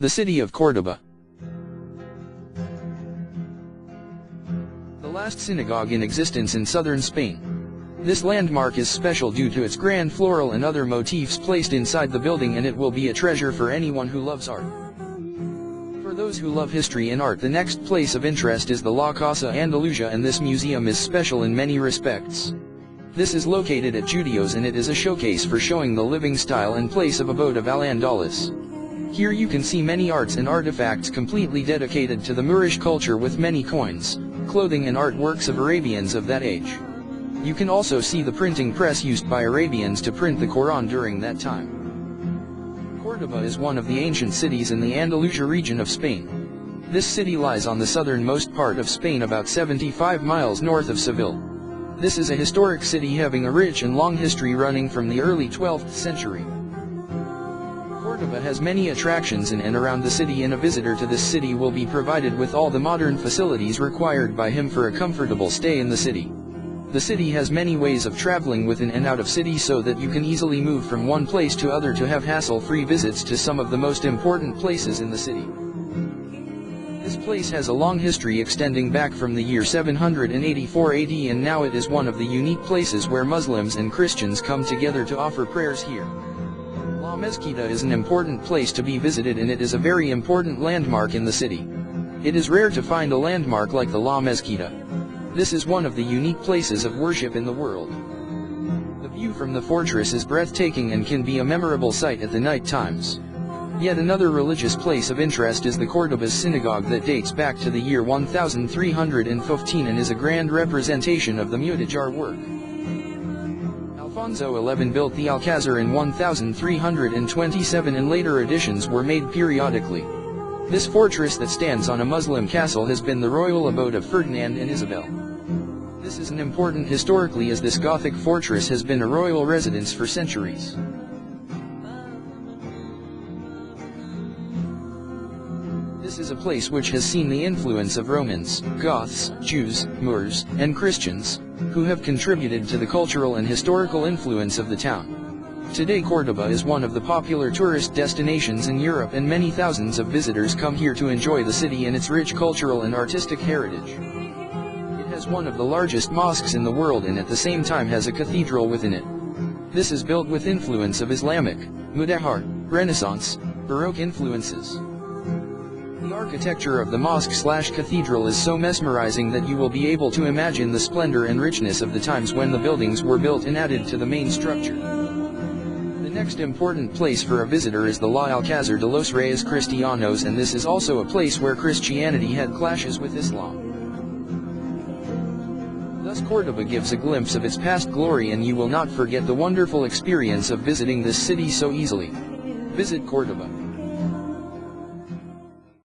The city of Córdoba. The last synagogue in existence in southern Spain. This landmark is special due to its grand floral and other motifs placed inside the building, and it will be a treasure for anyone who loves art. For those who love history and art, the next place of interest is the La Casa Andalusia, and this museum is special in many respects. This is located at Judeos, and it is a showcase for showing the living style and place of abode of Al-Andalus. Here you can see many arts and artifacts completely dedicated to the Moorish culture, with many coins, clothing and artworks of Arabians of that age. You can also see the printing press used by Arabians to print the Quran during that time. Córdoba is one of the ancient cities in the Andalusia region of Spain. This city lies on the southernmost part of Spain, about 75 miles north of Seville. This is a historic city having a rich and long history running from the early 12th century. Córdoba has many attractions in and around the city, and a visitor to this city will be provided with all the modern facilities required by him for a comfortable stay in the city. The city has many ways of traveling within and out of city, so that you can easily move from one place to other to have hassle-free visits to some of the most important places in the city. This place has a long history extending back from the year 784 AD, and now it is one of the unique places where Muslims and Christians come together to offer prayers here. La Mezquita is an important place to be visited, and it is a very important landmark in the city. It is rare to find a landmark like the La Mezquita. This is one of the unique places of worship in the world. The view from the fortress is breathtaking and can be a memorable sight at the night times. Yet another religious place of interest is the Córdoba's synagogue that dates back to the year 1315 and is a grand representation of the Mudejar work. Alfonso XI built the Alcázar in 1327, and later additions were made periodically. This fortress that stands on a Muslim castle has been the royal abode of Ferdinand and Isabel. This is an important historically, as this Gothic fortress has been a royal residence for centuries. This is a place which has seen the influence of Romans, Goths, Jews, Moors, and Christians, who have contributed to the cultural and historical influence of the town. Today Córdoba is one of the popular tourist destinations in Europe, and many thousands of visitors come here to enjoy the city and its rich cultural and artistic heritage. It has one of the largest mosques in the world, and at the same time has a cathedral within it. This is built with influence of Islamic, Mudahar, Renaissance, Baroque influences. The architecture of the mosque/cathedral is so mesmerizing that you will be able to imagine the splendor and richness of the times when the buildings were built and added to the main structure. The next important place for a visitor is the La Alcázar de los Reyes Cristianos, and this is also a place where Christianity had clashes with Islam. Thus Córdoba gives a glimpse of its past glory, and you will not forget the wonderful experience of visiting this city so easily. Visit Córdoba.